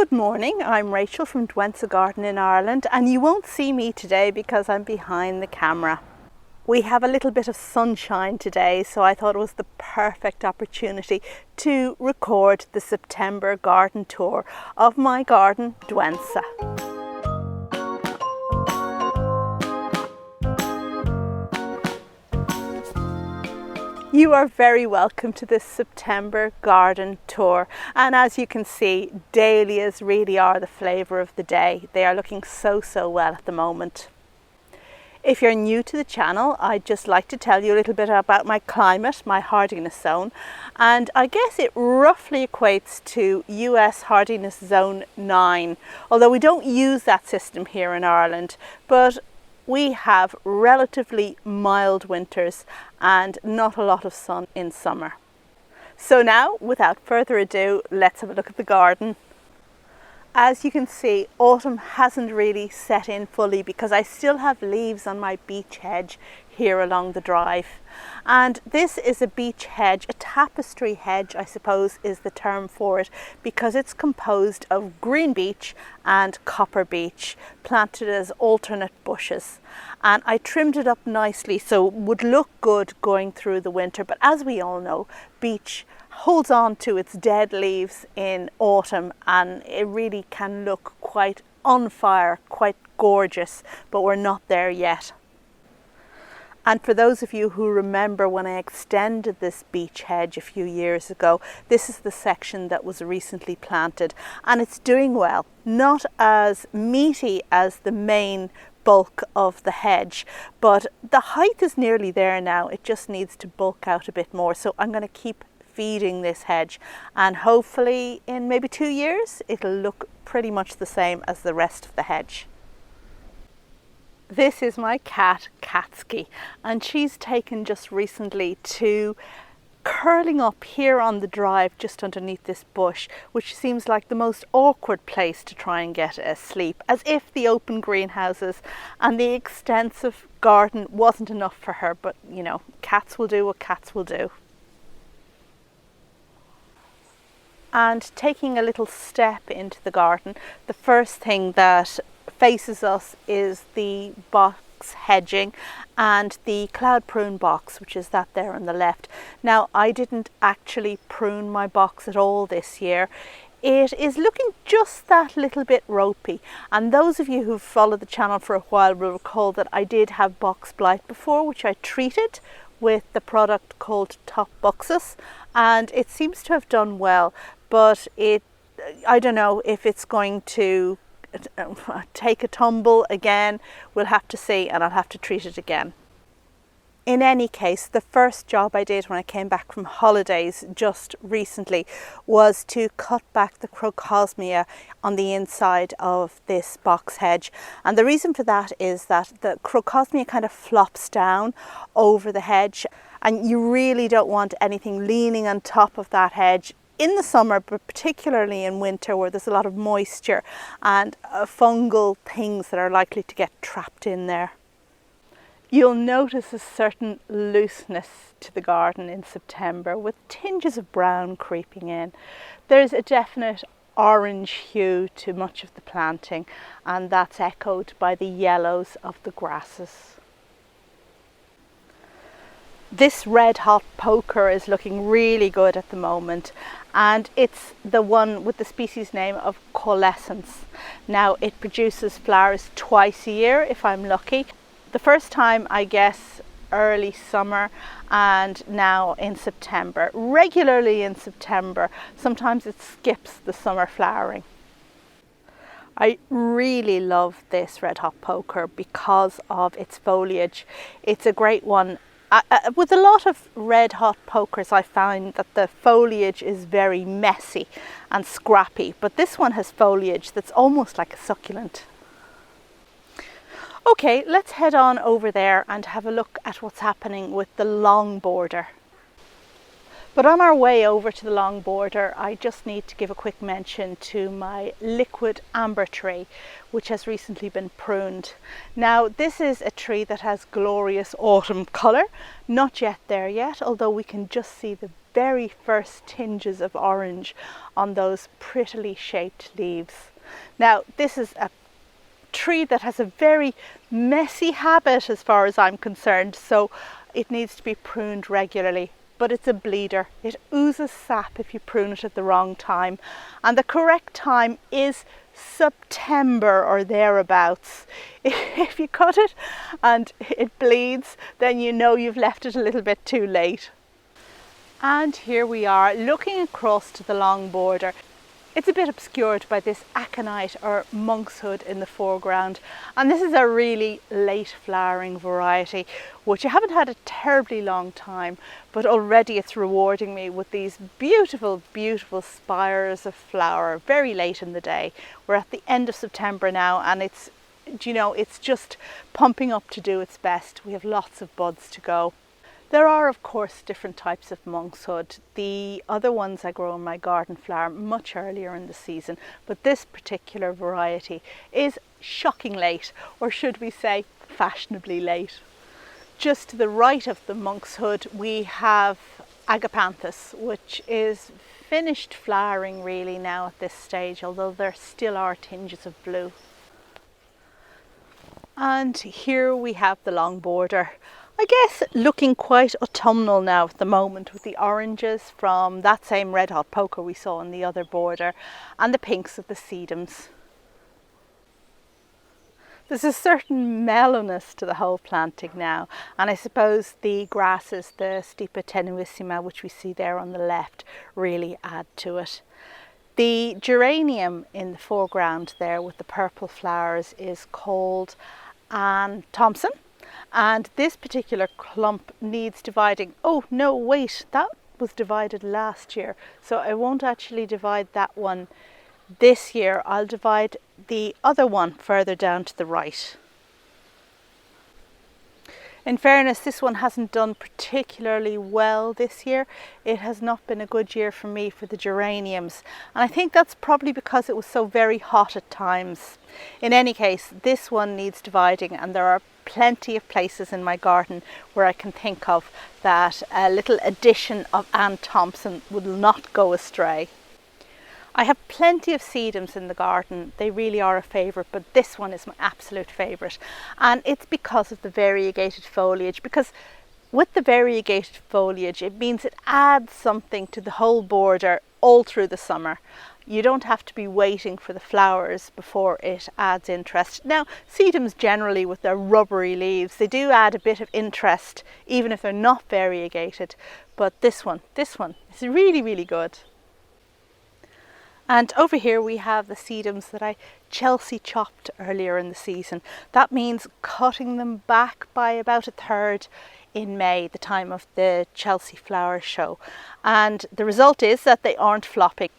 Good morning, I'm Rachel from Douentza Garden in Ireland, and you won't see me today because I'm behind the camera. We have a little bit of sunshine today, so I thought it was the perfect opportunity to record the September garden tour of my garden, Douentza. You are very welcome to this September garden tour, and as you can see, dahlias really are the flavour of the day. They are looking so well at the moment. If you're new to the channel, I'd just like to tell you a little bit about my climate, my hardiness zone, and I guess it roughly equates to US hardiness zone 9, although we don't use that system here in Ireland, but we have relatively mild winters and not a lot of sun in summer. So now, without further ado, let's have a look at the garden. As you can see, autumn hasn't really set in fully because I still have leaves on my beech hedge here along the drive. And this is a beech hedge, a tapestry hedge I suppose is the term for it, because it's composed of green beech and copper beech planted as alternate bushes. And I trimmed it up nicely so it would look good going through the winter, but as we all know, beech holds on to its dead leaves in autumn and it really can look quite on fire, quite gorgeous, but we're not there yet. And for those of you who remember when I extended this beech hedge a few years ago, this is the section that was recently planted and it's doing well. Not as meaty as the main bulk of the hedge, but the height is nearly there now. It just needs to bulk out a bit more. So I'm going to keep feeding this hedge and hopefully in maybe 2 years it'll look pretty much the same as the rest of the hedge. This is my cat Katsuki, and she's taken just recently to curling up here on the drive just underneath this bush, which seems like the most awkward place to try and get asleep, as if the open greenhouses and the extensive garden wasn't enough for her. But you know, cats will do what cats will do. And taking a little step into the garden, the first thing that faces us is the box hedging and the cloud prune box, which is that there on the left. Now, I didn't actually prune my box at all this year. It is looking just that little bit ropey, and those of you who've followed the channel for a while will recall that I did have box blight before, which I treated with the product called Top Buxus, and it seems to have done well, but I don't know if it's going to take a tumble again. We'll have to see, and I'll have to treat it again. In any case, the first job I did when I came back from holidays just recently was to cut back the crocosmia on the inside of this box hedge. And the reason for that is that the crocosmia kind of flops down over the hedge, and you really don't want anything leaning on top of that hedge in the summer, but particularly in winter where there's a lot of moisture and fungal things that are likely to get trapped in there. You'll notice a certain looseness to the garden in September with tinges of brown creeping in. There's a definite orange hue to much of the planting, and that's echoed by the yellows of the grasses. This red hot poker is looking really good at the moment, and it's the one with the species name of caulescens. Now, it produces flowers twice a year if I'm lucky. The first time, I guess, early summer, and now in September. Regularly in September. Sometimes it skips the summer flowering. I really love this red hot poker because of its foliage. It's a great one. With a lot of red hot pokers, I find that the foliage is very messy and scrappy, but this one has foliage that's almost like a succulent. Okay, let's head on over there and have a look at what's happening with the long border. But on our way over to the long border, I just need to give a quick mention to my Liquidambar tree, which has recently been pruned. Now, this is a tree that has glorious autumn colour, not yet there yet, although we can just see the very first tinges of orange on those prettily shaped leaves. Now, this is a tree that has a very messy habit as far as I'm concerned, so it needs to be pruned regularly. But it's a bleeder. It oozes sap if you prune it at the wrong time. And the correct time is September or thereabouts. If you cut it and it bleeds, then you know you've left it a little bit too late. And here we are looking across to the long border. It's a bit obscured by this aconite or monkshood in the foreground, and this is a really late flowering variety which I haven't had a terribly long time, but already it's rewarding me with these beautiful, beautiful spires of flower very late in the day. We're at the end of September now, and it's, you know, it's just pumping up to do its best. We have lots of buds to go. There are, of course, different types of monkshood. The other ones I grow in my garden flower much earlier in the season, but this particular variety is shocking late, or should we say fashionably late. Just to the right of the monkshood we have agapanthus, which is finished flowering really now at this stage, although there still are tinges of blue. And here we have the long border. I guess looking quite autumnal now at the moment, with the oranges from that same red hot poker we saw on the other border and the pinks of the sedums. There's a certain mellowness to the whole planting now, and I suppose the grasses, the Stipa tenuissima, which we see there on the left, really add to it. The geranium in the foreground there with the purple flowers is called Ann Thompson. And this particular clump needs dividing. Oh no, wait, that was divided last year, so I won't actually divide that one this year. I'll divide the other one further down to the right. In fairness, this one hasn't done particularly well this year. It has not been a good year for me for the geraniums, and I think that's probably because it was so very hot at times. In any case, this one needs dividing, and there are plenty of places in my garden where I can think of that a little addition of Ann Thompson will not go astray. I have plenty of sedums in the garden. They really are a favourite, but this one is my absolute favourite, and it's because of the variegated foliage. Because with the variegated foliage, it means it adds something to the whole border all through the summer. You don't have to be waiting for the flowers before it adds interest. Now, sedums generally with their rubbery leaves, they do add a bit of interest even if they're not variegated, but this one is really, really good. And over here we have the sedums that I Chelsea chopped earlier in the season. That means cutting them back by about 1/3 in May, the time of the Chelsea flower show. And the result is that they aren't flopping.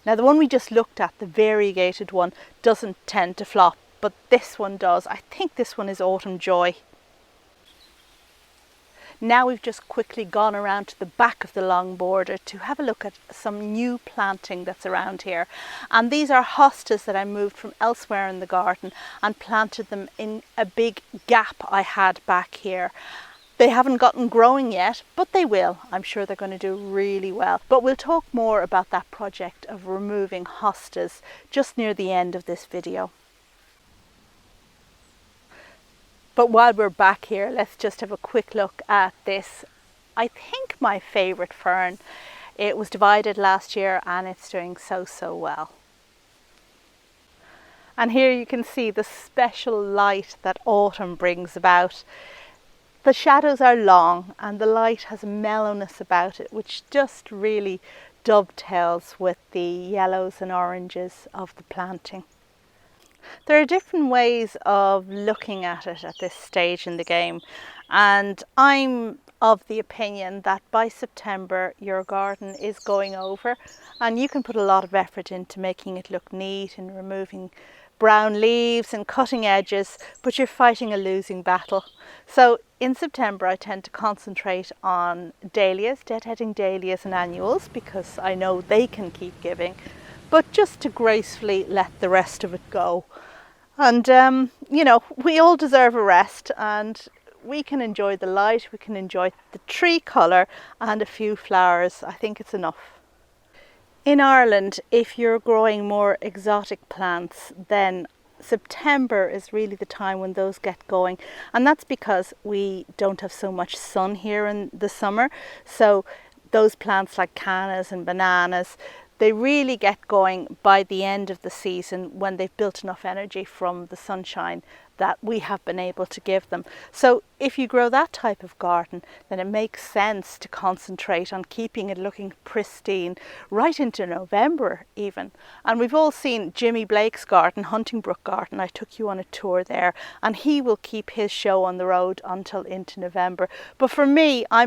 Now the one we just looked at, the variegated one, doesn't tend to flop, but this one does. I think this one is Autumn Joy. Now we've just quickly gone around to the back of the long border to have a look at some new planting that's around here. And these are hostas that I moved from elsewhere in the garden and planted them in a big gap I had back here. They haven't gotten growing yet, but they will. I'm sure they're going to do really well. But we'll talk more about that project of removing hostas just near the end of this video. But while we're back here, let's just have a quick look at this. I think my favourite fern. It was divided last year and it's doing so well. And here you can see the special light that autumn brings about. The shadows are long and the light has a mellowness about it, which just really dovetails with the yellows and oranges of the planting. There are different ways of looking at it at this stage in the game, and I'm of the opinion that by September your garden is going over, and you can put a lot of effort into making it look neat and removing brown leaves and cutting edges, but you're fighting a losing battle. So in September I tend to concentrate on dahlias, deadheading dahlias and annuals, because I know they can keep giving, but just to gracefully let the rest of it go. And you know, we all deserve a rest, and we can enjoy the light, we can enjoy the tree colour and a few flowers. I think it's enough. In Ireland, if you're growing more exotic plants, then September is really the time when those get going, and that's because we don't have so much sun here in the summer. So those plants like cannas and bananas, they really get going by the end of the season when they've built enough energy from the sunshine that we have been able to give them. So if you grow that type of garden, then it makes sense to concentrate on keeping it looking pristine right into November even. And we've all seen Jimmy Blake's garden, Huntingbrook Garden. I took you on a tour there, and he will keep his show on the road until into November. But for me, I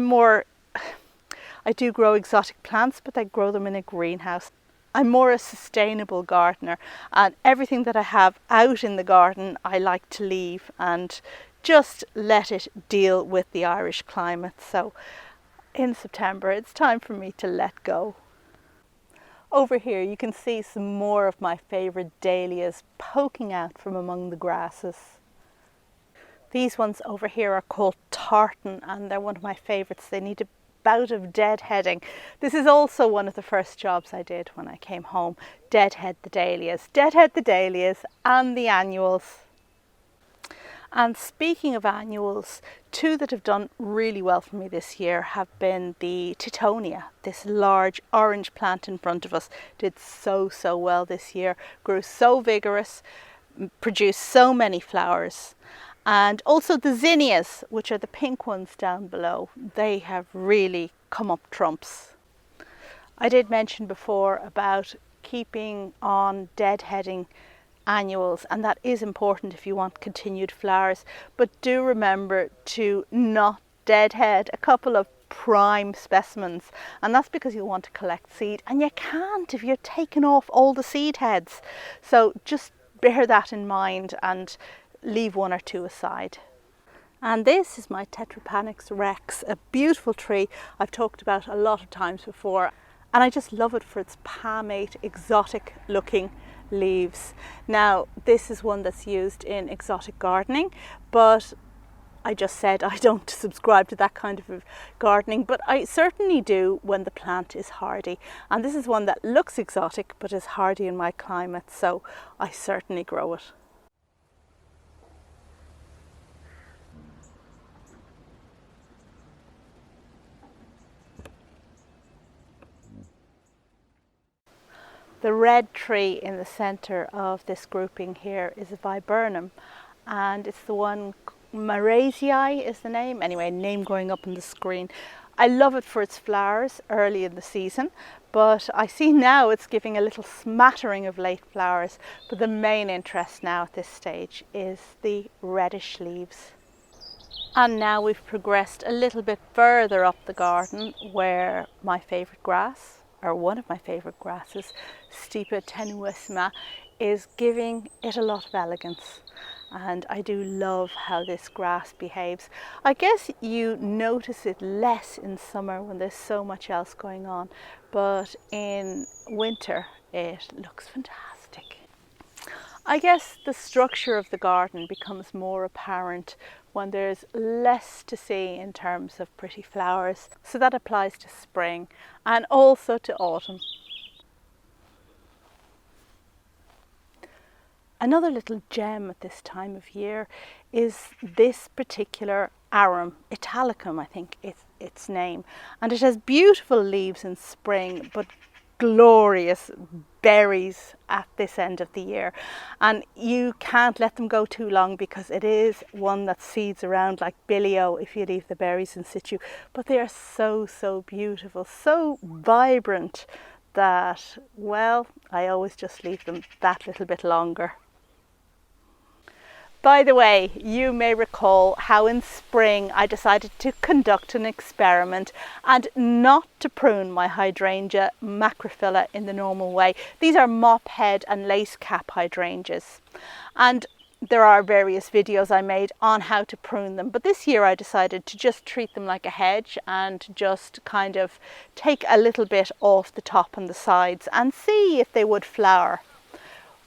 do grow exotic plants, but I grow them in a greenhouse. I'm more a sustainable gardener, and everything that I have out in the garden I like to leave and just let it deal with the Irish climate. So in September it's time for me to let go. Over here you can see some more of my favourite dahlias poking out from among the grasses. These ones over here are called tartan, and they're one of my favourites. They need a bout of deadheading. This is also one of the first jobs I did when I came home. Deadhead the dahlias and the annuals. And speaking of annuals, two that have done really well for me this year have been the Tithonia. This large orange plant in front of us did so well this year, grew so vigorous, produced so many flowers. And also the zinnias, which are the pink ones down below, they have really come up trumps. I did mention before about keeping on deadheading annuals, and that is important if you want continued flowers. But do remember to not deadhead a couple of prime specimens, and that's because you want to collect seed, and you can't if you're taking off all the seed heads. So just bear that in mind and leave one or two aside. And this is my Tetrapanax rex, a beautiful tree I've talked about a lot of times before, and I just love it for its palmate, exotic looking leaves. Now this is one that's used in exotic gardening, but I just said I don't subscribe to that kind of gardening, but I certainly do when the plant is hardy, and this is one that looks exotic but is hardy in my climate, so I certainly grow it. The red tree in the centre of this grouping here is a Viburnum, and it's the one, Mariesii is the name, anyway, name going up on the screen. I love it for its flowers early in the season, but I see now it's giving a little smattering of late flowers, but the main interest now at this stage is the reddish leaves. And now we've progressed a little bit further up the garden, where my favourite grass, or one of my favourite grasses, Stipa tenuissima, is giving it a lot of elegance. And I do love how this grass behaves. I guess you notice it less in summer when there's so much else going on, but in winter it looks fantastic. I guess the structure of the garden becomes more apparent when there's less to see in terms of pretty flowers. So that applies to spring and also to autumn. Another little gem at this time of year is this particular Arum, italicum I think is its name, and it has beautiful leaves in spring but glorious berries at this end of the year, and you can't let them go too long because it is one that seeds around like billy-o if you leave the berries in situ, but they are so beautiful, so vibrant that, well, I always just leave them that little bit longer. By the way, you may recall how in spring I decided to conduct an experiment and not to prune my hydrangea macrophylla in the normal way. These are mop head and lace cap hydrangeas. And there are various videos I made on how to prune them, but this year I decided to just treat them like a hedge and just kind of take a little bit off the top and the sides and see if they would flower.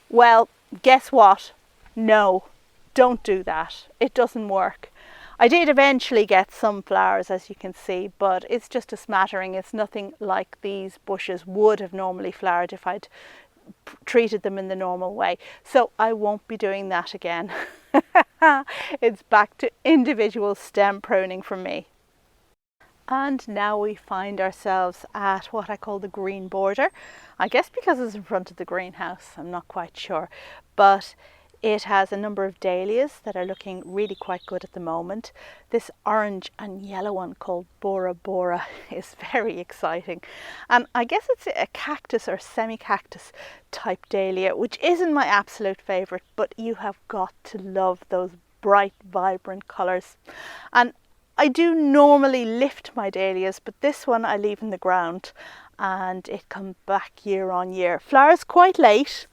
Well, guess what? No, don't do that. It doesn't work. I did eventually get some flowers, as you can see, but it's just a smattering. It's nothing like these bushes would have normally flowered if I'd treated them in the normal way. So I won't be doing that again. It's back to individual stem pruning from me. And now we find ourselves at what I call the green border. I guess because it's in front of the greenhouse, I'm not quite sure. But it has a number of dahlias that are looking really quite good at the moment. This orange and yellow one called Bora Bora is very exciting. And I guess it's a cactus or semi-cactus type dahlia, which isn't my absolute favourite, but you have got to love those bright, vibrant colours. And I do normally lift my dahlias, but this one I leave in the ground and it comes back year on year. Flowers quite late.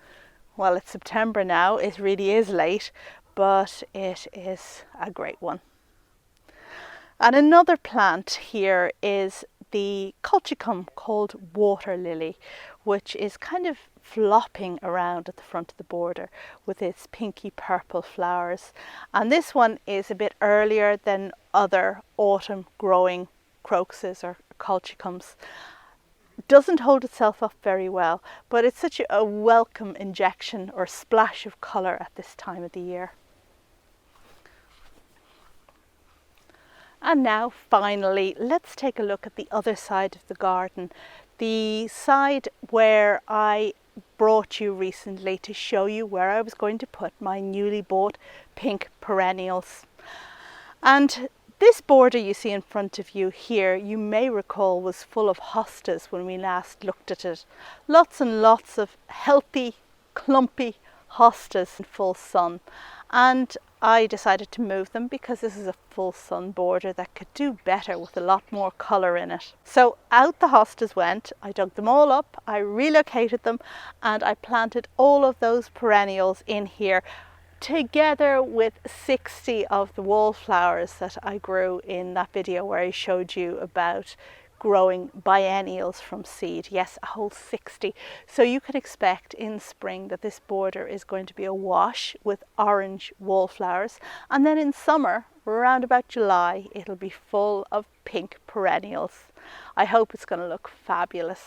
Well, it's September now, it really is late, but it is a great one. And another plant here is the Colchicum called Waterlily, which is kind of flopping around at the front of the border with its pinky purple flowers. And this one is a bit earlier than other autumn growing crocuses or colchicums. Doesn't hold itself up very well, but it's such a welcome injection or splash of colour at this time of the year. And now finally, let's take a look at the other side of the garden, the side where I brought you recently to show you where I was going to put my newly bought pink perennials. And this border you see in front of you here, you may recall, was full of hostas when we last looked at it. Lots and lots of healthy, clumpy hostas in full sun. And I decided to move them because this is a full sun border that could do better with a lot more colour in it. So out the hostas went, I dug them all up, I relocated them, and I planted all of those perennials in here, together with 60 of the wallflowers that I grew in that video where I showed you about growing biennials from seed. Yes, a whole 60. So you can expect in spring that this border is going to be awash with orange wallflowers, and then in summer, around about July, it'll be full of pink perennials. I hope it's going to look fabulous.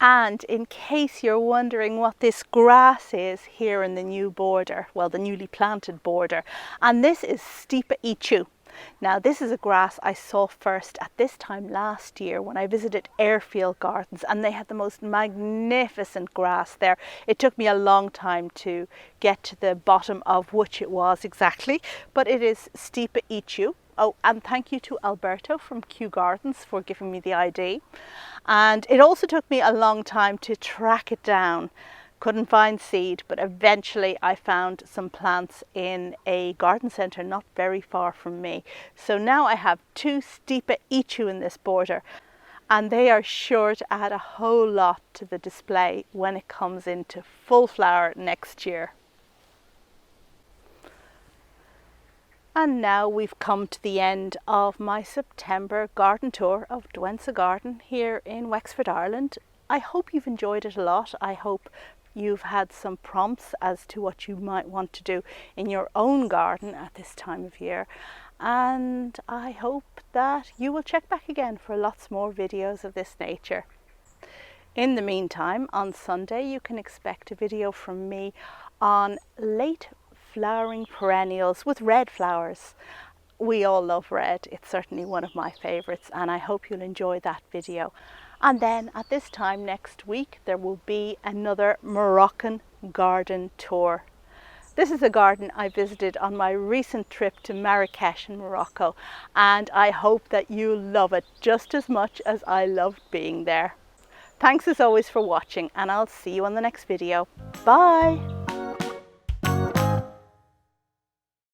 And in case you're wondering what this grass is here in the new border, well, the newly planted border, and this is Stipa ichu. Now this is a grass I saw first at this time last year when I visited Airfield Gardens, and they had the most magnificent grass there. It took me a long time to get to the bottom of which it was exactly, but it is Stipa ichu. Oh, and thank you to Alberto from Kew Gardens for giving me the ID. And it also took me a long time to track it down. Couldn't find seed, but eventually I found some plants in a garden centre not very far from me. So now I have 2 Stipa ichu in this border, and they are sure to add a whole lot to the display when it comes into full flower next year. And now we've come to the end of my September garden tour of Douentza Garden here in Wexford, Ireland. I hope you've enjoyed it a lot. I hope you've had some prompts as to what you might want to do in your own garden at this time of year. And I hope that you will check back again for lots more videos of this nature. In the meantime, on Sunday you can expect a video from me on late flowering perennials with red flowers. We all love red. It's certainly one of my favourites, and I hope you'll enjoy that video. And then at this time next week there will be another Moroccan garden tour. This is a garden I visited on my recent trip to Marrakesh in Morocco, and I hope that you'll love it just as much as I loved being there. Thanks as always for watching, and I'll see you on the next video. Bye!